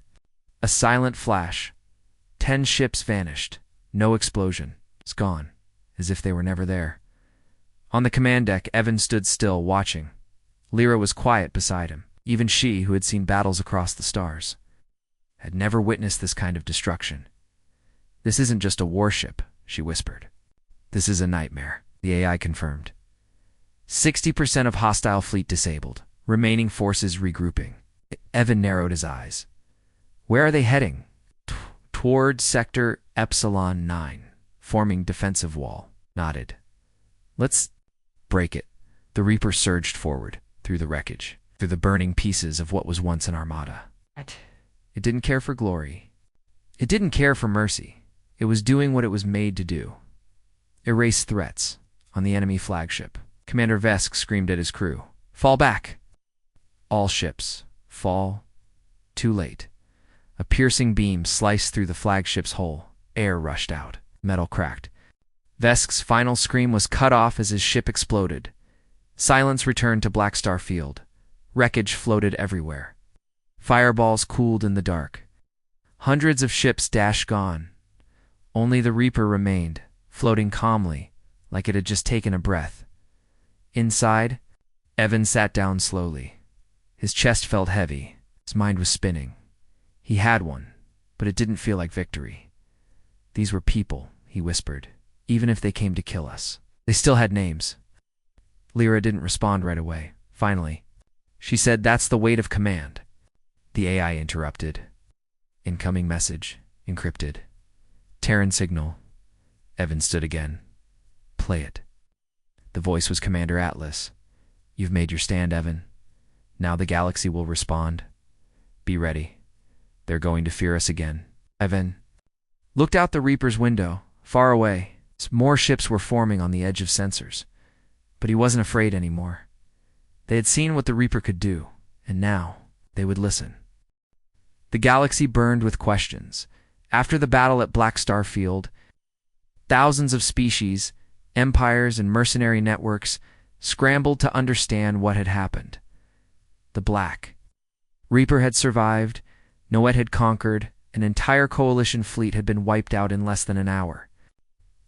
a silent flash. 10 ships vanished. No explosion. It's gone, as if they were never there. On the command deck, Evan stood still, watching. Lyra was quiet beside him. Even she, who had seen battles across the stars, had never witnessed this kind of destruction. This isn't just a warship, she whispered. This is a nightmare, the AI confirmed. 60% of hostile fleet disabled, remaining forces regrouping. Evan narrowed his eyes. Where are they heading? Toward Sector Epsilon 9, forming defensive wall. Nodded. Let's break it. The Reaper surged forward, through the wreckage, through the burning pieces of what was once an armada. It didn't care for glory. It didn't care for mercy. It was doing what it was made to do. Erase threats on the enemy flagship. Commander Vesk screamed at his crew. Fall back! All ships. Fall. Too late. A piercing beam sliced through the flagship's hull. Air rushed out. Metal cracked. Vesk's final scream was cut off as his ship exploded. Silence returned to Black Star Field. Wreckage floated everywhere. Fireballs cooled in the dark. Hundreds of ships dashed gone. Only the Reaper remained, floating calmly, like it had just taken a breath. Inside, Evan sat down slowly. His chest felt heavy. His mind was spinning. He had one, but it didn't feel like victory. These were people, he whispered, even if they came to kill us. They still had names. Lyra didn't respond right away. Finally, she said, that's the weight of command. The AI interrupted. Incoming message, encrypted. Terran signal. Evan stood again. Play it. The voice was Commander Atlas. You've made your stand, Evan. Now the galaxy will respond. Be ready. They're going to fear us again. Evan looked out the Reaper's window, far away. More ships were forming on the edge of sensors. But he wasn't afraid anymore. They had seen what the Reaper could do, and now they would listen. The galaxy burned with questions. After the battle at Black Star Field, thousands of species, empires, and mercenary networks scrambled to understand what had happened. The Black Reaper had survived, Noet had conquered, an entire coalition fleet had been wiped out in less than an hour.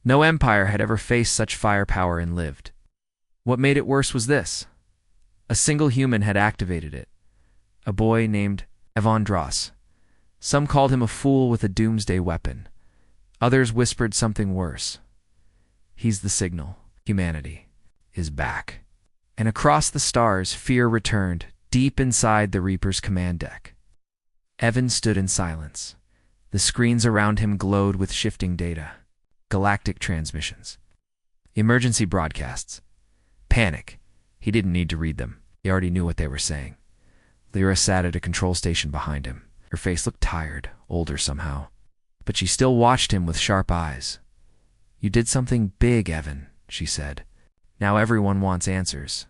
No empire had ever faced such firepower and lived. What made it worse was this. A single human had activated it. A boy named Evandros. Some called him a fool with a doomsday weapon. Others whispered something worse. He's the signal. Humanity is back. And across the stars, fear returned, deep inside the Reaper's command deck. Evan stood in silence. The screens around him glowed with shifting data. Galactic transmissions. Emergency broadcasts. Panic. He didn't need to read them. He already knew what they were saying. Lyra sat at a control station behind him. Her face looked tired, older somehow. But she still watched him with sharp eyes. "You did something big, Evan," she said. "Now everyone wants answers."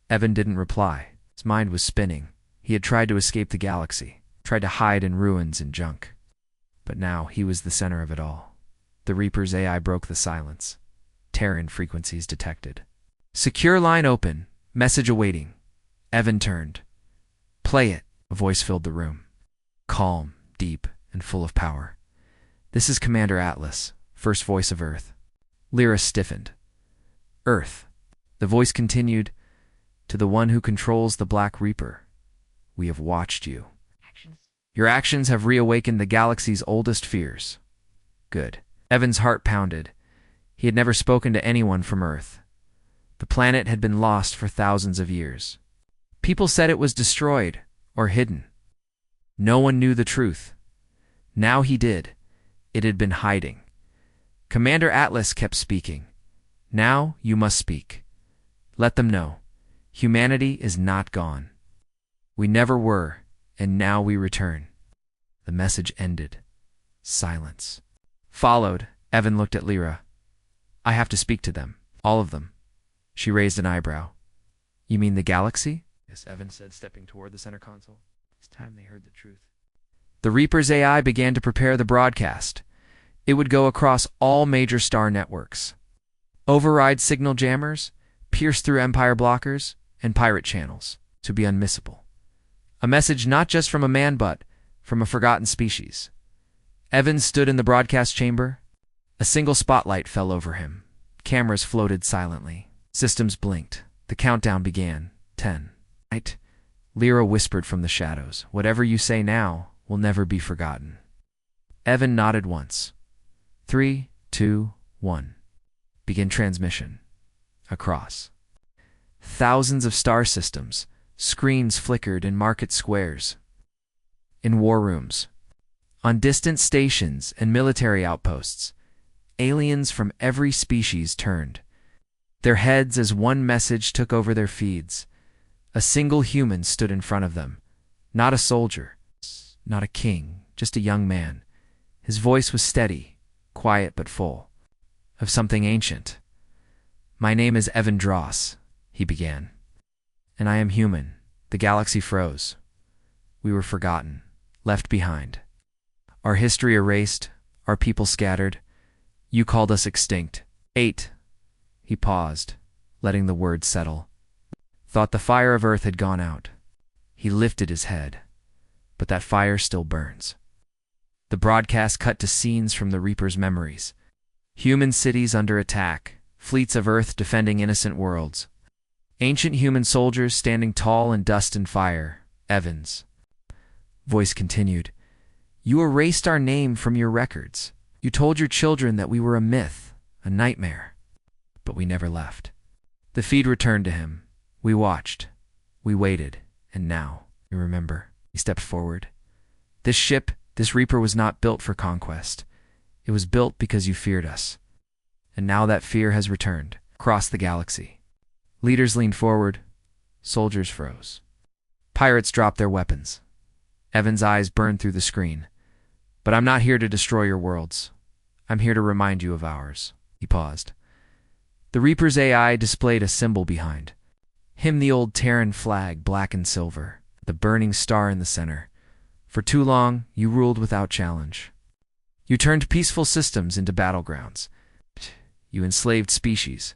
Evan didn't reply. His mind was spinning. He had tried to escape the galaxy, tried to hide in ruins and junk. But now he was the center of it all. The Reaper's AI broke the silence. Terran frequencies detected. "Secure line open. Message awaiting." Evan turned. "Play it." A voice filled the room. Calm, deep, and full of power. "This is Commander Atlas, first voice of Earth." Lyra stiffened. "Earth." The voice continued, "To the one who controls the Black Reaper. We have watched you. Your actions have reawakened the galaxy's oldest fears." Good. Evan's heart pounded. He had never spoken to anyone from Earth. The planet had been lost for thousands of years. People said it was destroyed or hidden. No one knew the truth. Now he did. It had been hiding. Commander Atlas kept speaking. "Now you must speak. Let them know. Humanity is not gone. We never were, and now we return." The message ended. Silence. Followed. Evan looked at Lyra. "I have to speak to them. All of them." She raised an eyebrow. "You mean the galaxy?" "Yes," Evan said, stepping toward the center console. It's time they heard the truth. The Reaper's AI began to prepare the broadcast. It would go across all major star networks. Override signal jammers, pierce through Empire blockers, and pirate channels, to be unmissable. A message not just from a man but from a forgotten species. Evans stood in the broadcast chamber. A single spotlight fell over him. Cameras floated silently. Systems blinked. The countdown began. 10. "Right." Lyra whispered from the shadows. "Whatever you say now will never be forgotten." Evan nodded once. 3, 2, 1. Begin transmission. Across. Thousands of star systems. Screens flickered in market squares. In war rooms. On distant stations and military outposts. Aliens from every species turned. Their heads as one message took over their feeds. A single human stood in front of them. Not a soldier. Not a king. Just a young man. His voice was steady, quiet but full. Of something ancient. "My name is Evan Dross," he began. "And I am human." The galaxy froze. We were forgotten. Left behind. Our history erased. Our people scattered. You called us extinct. 8. He paused, letting the words settle. "Thought the fire of Earth had gone out." He lifted his head. But that fire still burns. The broadcast cut to scenes from the Reaper's memories. Human cities under attack. Fleets of Earth defending innocent worlds. Ancient human soldiers standing tall in dust and fire. Evans. Voice continued. "You erased our name from your records. You told your children that we were a myth, a nightmare. But we never left." The feed returned to him. We watched. We waited. And now, you remember, he stepped forward. "This ship, this Reaper was not built for conquest. It was built because you feared us. And now that fear has returned, across the galaxy." Leaders leaned forward. Soldiers froze. Pirates dropped their weapons. Evan's eyes burned through the screen. "But I'm not here to destroy your worlds. I'm here to remind you of ours." He paused. The Reaper's AI displayed a symbol behind. Him the old Terran flag, black and silver, the burning star in the center. "For too long, you ruled without challenge. You turned peaceful systems into battlegrounds. You enslaved species.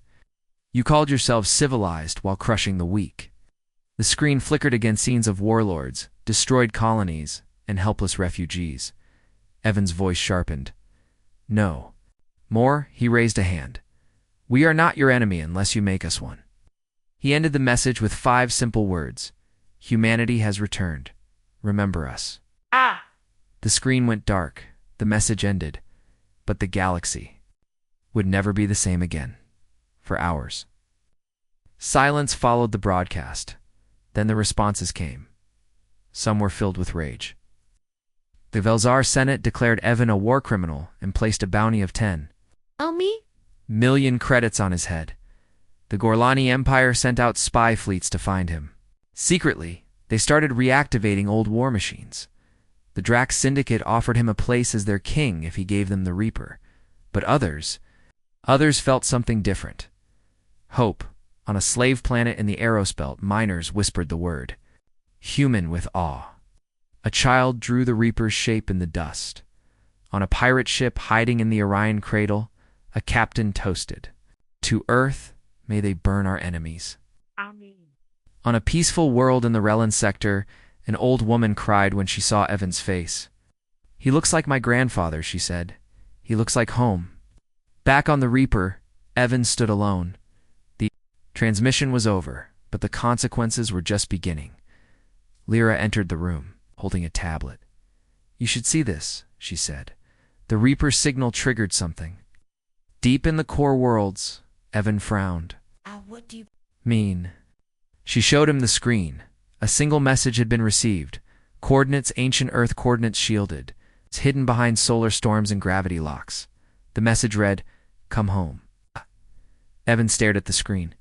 You called yourselves civilized while crushing the weak." The screen flickered against scenes of warlords, destroyed colonies, and helpless refugees. Evan's voice sharpened. "No. More," he raised a hand. "We are not your enemy unless you make us one." He ended the message with 5 simple words. "Humanity has returned. Remember us." The screen went dark. The message ended. But the galaxy would never be the same again. For hours. Silence followed the broadcast. Then the responses came. Some were filled with rage. The Velzar Senate declared Evan a war criminal and placed a bounty of 10. Oh, me? Million credits on his head. The Gorlani Empire sent out spy fleets to find him. Secretly, they started reactivating old war machines. The Drax Syndicate offered him a place as their king if he gave them the Reaper. But others felt something different. Hope. On a slave planet in the Eros Belt, miners whispered the word. Human with awe. A child drew the Reaper's shape in the dust. On a pirate ship hiding in the Orion cradle, a captain toasted. To Earth, may they burn our enemies. Amen. On a peaceful world in the Relin sector, an old woman cried when she saw Evan's face. He looks like my grandfather, she said. He looks like home. Back on the Reaper, Evan stood alone. The transmission was over, but the consequences were just beginning. Lyra entered the room, holding a tablet. You should see this, she said. The Reaper's signal triggered something. Deep in the core worlds, Evan frowned. What do you mean? She showed him the screen. A single message had been received. Coordinates, ancient Earth coordinates shielded. It's hidden behind solar storms and gravity locks. The message read, "Come home." Evan stared at the screen.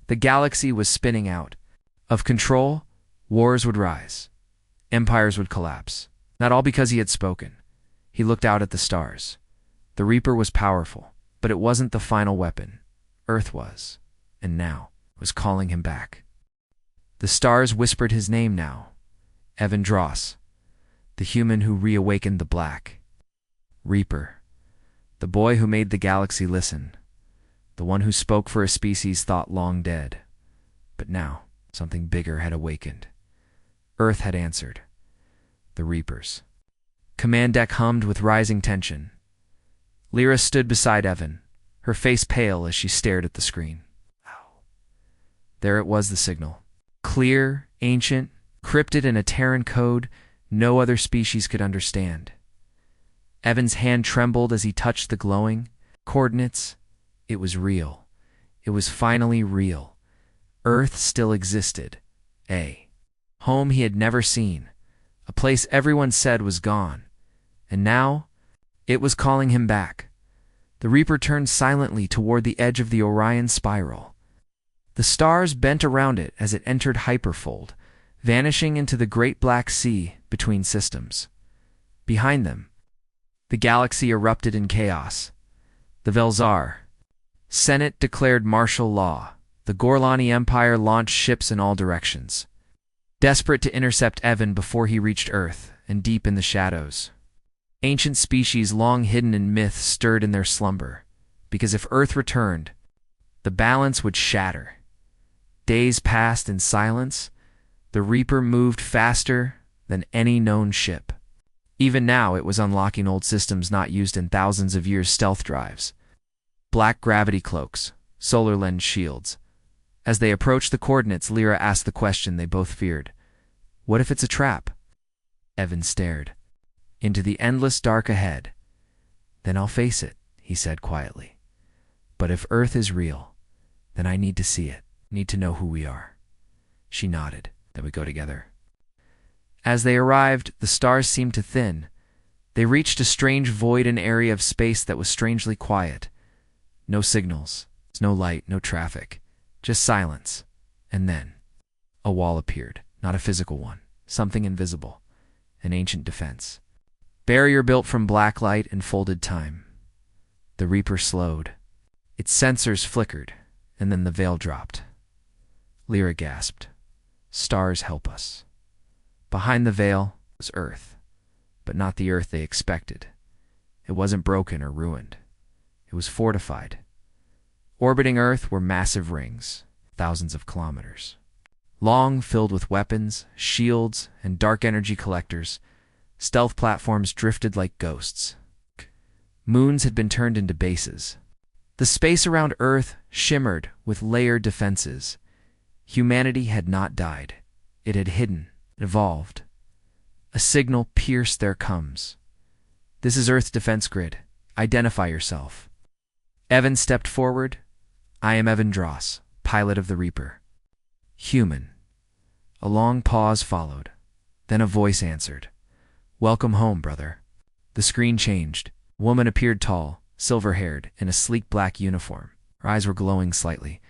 The galaxy was spinning out. Of control, wars would rise. Empires would collapse. Not all because he had spoken. He looked out at the stars. The Reaper was powerful, but it wasn't the final weapon. Earth was, and now was calling him back. The stars whispered his name now. Evan Dross, the human who reawakened the black. Reaper, the boy who made the galaxy listen. The one who spoke for a species thought long dead. But now, something bigger had awakened. Earth had answered. The Reapers. Command deck hummed with rising tension. Lyra stood beside Evan, her face pale as she stared at the screen. There it was, the signal. Clear, ancient, crypted in a Terran code no other species could understand. Evan's hand trembled as he touched the glowing coordinates. It was real. It was finally real. Earth still existed. A home he had never seen. A place everyone said was gone. And now, it was calling him back. The Reaper turned silently toward the edge of the Orion spiral. The stars bent around it as it entered hyperfold, vanishing into the great black sea between systems. Behind them, the galaxy erupted in chaos. The Velzar Senate declared martial law. The Gorlani Empire launched ships in all directions, desperate to intercept Evan before he reached Earth and deep in the shadows. Ancient species long hidden in myth stirred in their slumber, because if Earth returned, the balance would shatter. Days passed in silence. The Reaper moved faster than any known ship. Even now, it was unlocking old systems not used in thousands of years, stealth drives, black gravity cloaks, solar lens shields. As they approached the coordinates, Lyra asked the question they both feared. What if it's a trap? Evan stared into the endless dark ahead. Then I'll face it, he said quietly. But if Earth is real, then I need to see it, need to know who we are. She nodded. Then we go together. As they arrived, the stars seemed to thin. They reached a strange void, an area of space that was strangely quiet. No signals, no light, no traffic, just silence. And then, a wall appeared, not a physical one, something invisible, an ancient defense. Barrier built from black light and folded time. The Reaper slowed. Its sensors flickered, and then the veil dropped. Lyra gasped. Stars help us. Behind the veil was Earth, but not the Earth they expected. It wasn't broken or ruined. It was fortified. Orbiting Earth were massive rings, thousands of kilometers. Long, filled with weapons, shields, and dark energy collectors, stealth platforms drifted like ghosts. Moons had been turned into bases. The space around Earth shimmered with layered defenses. Humanity had not died. It had hidden, evolved. A signal pierced their combs. This is Earth's defense grid. Identify yourself. Evan stepped forward. I am Evan Dross, pilot of the Reaper. Human. A long pause followed. Then a voice answered. Welcome home, brother. The screen changed. A woman appeared tall, silver-haired, in a sleek black uniform. Her eyes were glowing slightly.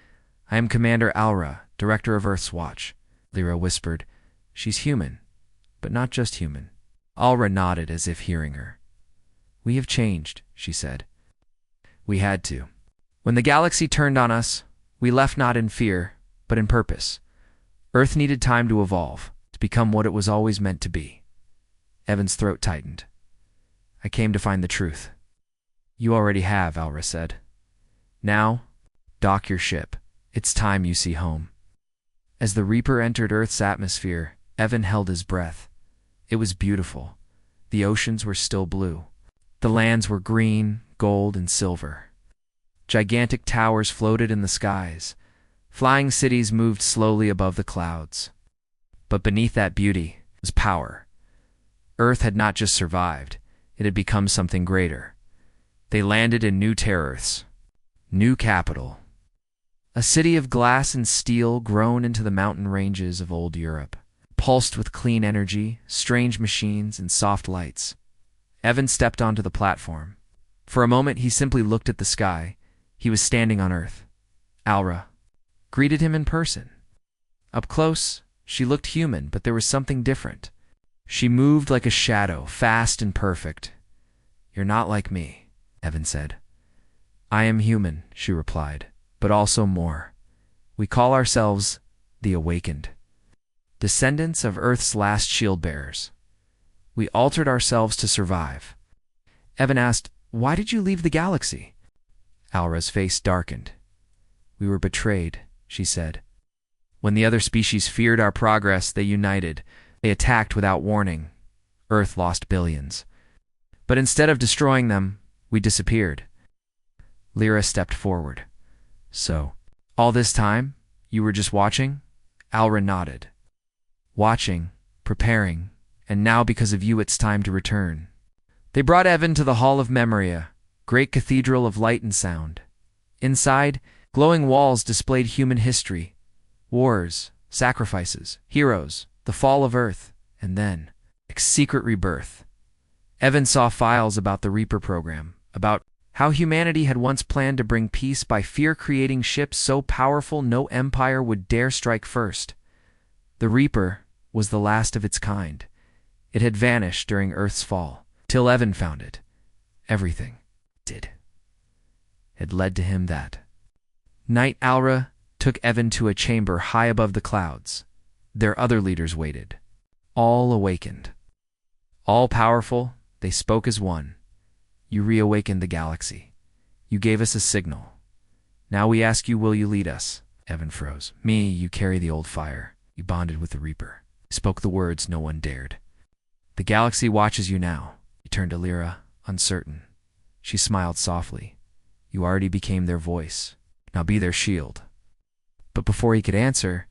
"I am Commander Alra, Director of Earth's Watch," Lyra whispered. "She's human, but not just human." Alra nodded as if hearing her. "We have changed," she said. "We had to. When the galaxy turned on us, we left not in fear, but in purpose. Earth needed time to evolve, to become what it was always meant to be." Evan's throat tightened. "I came to find the truth." "You already have," Alra said. "Now, dock your ship. It's time you see home." As the Reaper entered Earth's atmosphere, Evan held his breath. It was beautiful. The oceans were still blue. The lands were green, gold, and silver. Gigantic towers floated in the skies. Flying cities moved slowly above the clouds. But beneath that beauty was power. Earth had not just survived, it had become something greater. They landed in new Terra-Earths, new capital. A city of glass and steel grown into the mountain ranges of old Europe, pulsed with clean energy, strange machines, and soft lights. Evan stepped onto the platform. For a moment he simply looked at the sky. He was standing on Earth. Alra greeted him in person. Up close, she looked human, but there was something different. She moved like a shadow, fast and perfect. "You're not like me," Evan said. "I am human," she replied, "but also more. We call ourselves the Awakened, descendants of Earth's last shield bearers. We altered ourselves to survive." Evan asked, "Why did you leave the galaxy?" Alra's face darkened. "We were betrayed," she said. "When the other species feared our progress, they united. They attacked without warning. Earth lost billions. But instead of destroying them, we disappeared." Lyra stepped forward. "So, all this time, you were just watching?" Alra nodded. "Watching, preparing, and now because of you it's time to return." They brought Evan to the Hall of Memoria, great cathedral of light and sound. Inside, glowing walls displayed human history, wars, sacrifices, heroes, the fall of Earth, and then, a secret rebirth. Evan saw files about the Reaper program, about how humanity had once planned to bring peace by fear-creating ships so powerful no empire would dare strike first. The Reaper was the last of its kind. It had vanished during Earth's fall, till Evan found it. Everything had led to him that night. Alra took Evan to a chamber high above the clouds. Their other leaders waited, all awakened. All-powerful, they spoke as one. "You reawakened the galaxy. You gave us a signal. Now we ask you, will you lead us?" Evan froze. "Me, you carry the old fire. You bonded with the Reaper." He spoke the words no one dared. "The galaxy watches you now." He turned to Lyra, uncertain. She smiled softly. "You already became their voice. Now be their shield." But before he could answer,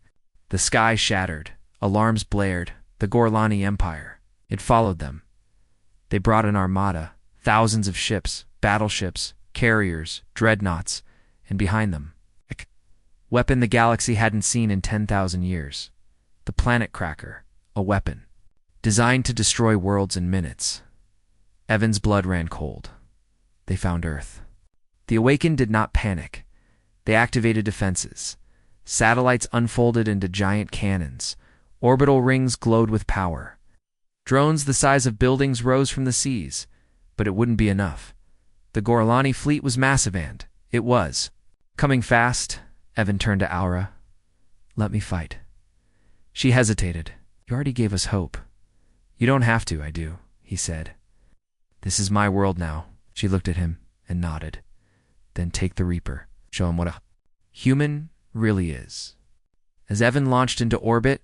the sky shattered. Alarms blared. The Gorlani Empire. It followed them. They brought an armada, thousands of ships, battleships, carriers, dreadnoughts, and behind them, a weapon the galaxy hadn't seen in 10,000 years. The Planet Cracker, a weapon designed to destroy worlds in minutes. Evan's blood ran cold. They found Earth. The Awakened did not panic. They activated defenses. Satellites unfolded into giant cannons. Orbital rings glowed with power. Drones the size of buildings rose from the seas. But it wouldn't be enough. The Gorlani fleet was massive and it was coming fast. Evan turned to Alra. "Let me fight." She hesitated. "You already gave us hope." "You don't have to, I do," he said. "This is my world now." She looked at him and nodded. "Then take the Reaper. Show him what a human really is." As Evan launched into orbit,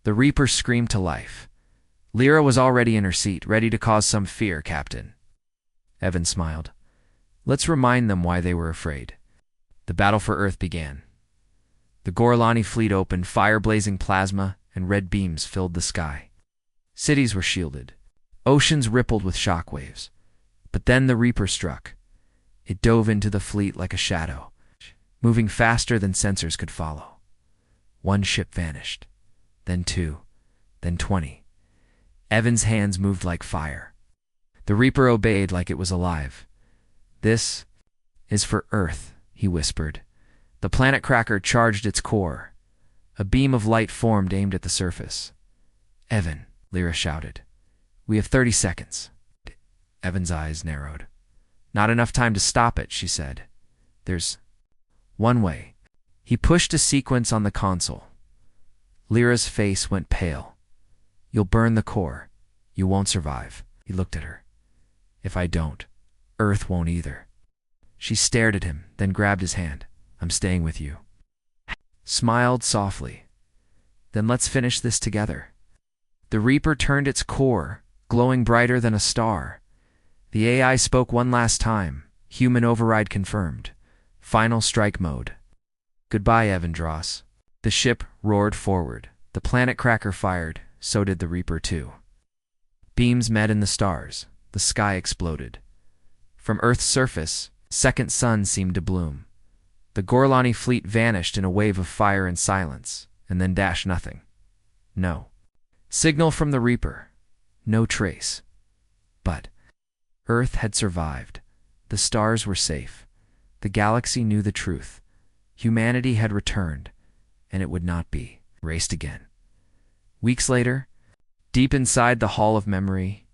the Reaper screamed to life. Lyra was already in her seat, ready to cause some fear, Captain. Evan smiled. "Let's remind them why they were afraid." The battle for Earth began. The Gorlani fleet opened, fire-blazing plasma and red beams filled the sky. Cities were shielded. Oceans rippled with shockwaves. But then the Reaper struck. It dove into the fleet like a shadow, moving faster than sensors could follow. One ship vanished, then 2, then 20. Evan's hands moved like fire. The Reaper obeyed like it was alive. "This is for Earth," he whispered. The planet cracker charged its core. A beam of light formed aimed at the surface. "Evan," Lyra shouted. "We have 30 seconds." Evan's eyes narrowed. "Not enough time to stop it," she said. "There's one way." He pushed a sequence on the console. Lyra's face went pale. "You'll burn the core. You won't survive." He looked at her. "If I don't, Earth won't either." She stared at him, then grabbed his hand. "I'm staying with you." Smiled softly. "Then let's finish this together." The Reaper turned its core, glowing brighter than a star. The AI spoke one last time. Human override confirmed. Final strike mode. "Goodbye, Evandros." The ship roared forward. The planet cracker fired. So did the Reaper too. Beams met in the stars. The sky exploded. From Earth's surface, second sun seemed to bloom. The Gorlani fleet vanished in a wave of fire and silence, and then dashed nothing. No signal from the Reaper. No trace. But Earth had survived. The stars were safe. The galaxy knew the truth. Humanity had returned, and it would not be erased again. Weeks later, deep inside the Hall of Memory,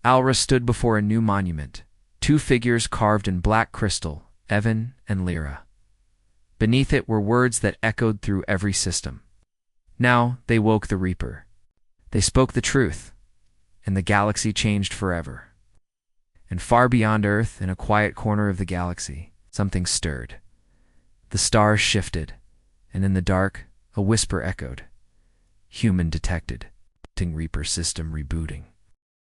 Alra stood before a new monument. Two figures carved in black crystal, Evan and Lyra. Beneath it were words that echoed through every system. Now they woke the Reaper. They spoke the truth, and the galaxy changed forever. And far beyond Earth, in a quiet corner of the galaxy, something stirred. The stars shifted, and in the dark, a whisper echoed. "Human detected. Reaper system rebooting."